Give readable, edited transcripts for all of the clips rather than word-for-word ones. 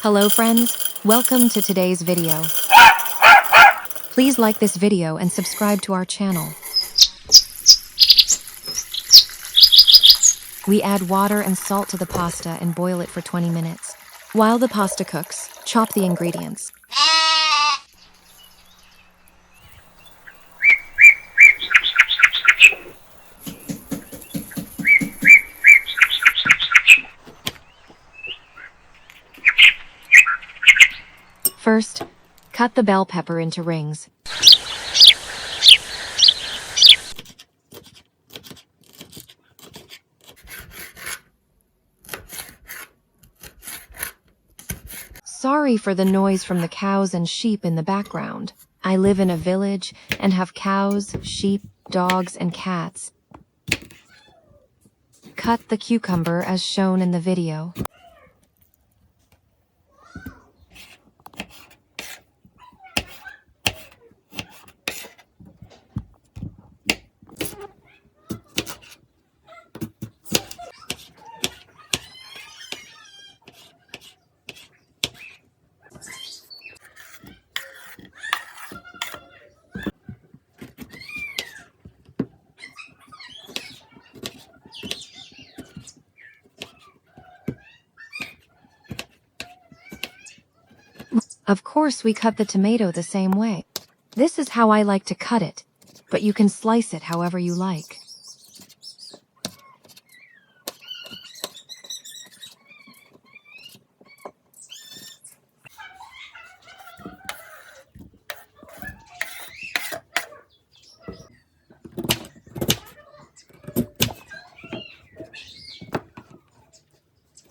Hello friends, welcome to today's video. Please like this video and subscribe to our channel. We add water and salt to the pasta and boil it for 20 minutes. While the pasta cooks, chop the ingredients. First, cut the bell pepper into rings. Sorry for the noise from the cows and sheep in the background. I live in a village and have cows, sheep, dogs, and cats. Cut the cucumber as shown in the video. Of course, we cut the tomato the same way. This is how I like to cut it, but you can slice it however you like.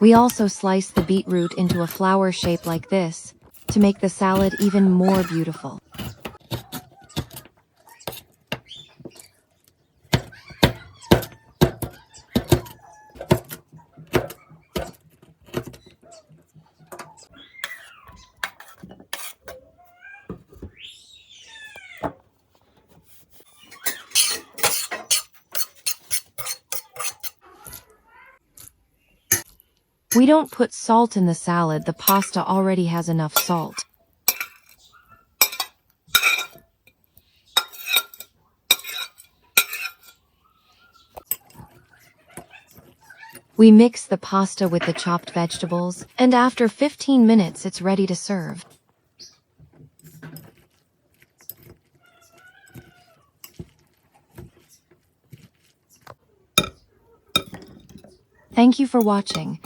We also slice the beetroot into a flower shape like this, to make the salad even more beautiful. We don't put salt in the salad, the pasta already has enough salt. We mix the pasta with the chopped vegetables, and after 15 minutes it's ready to serve. Thank you for watching.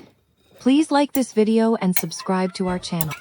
Please like this video and subscribe to our channel.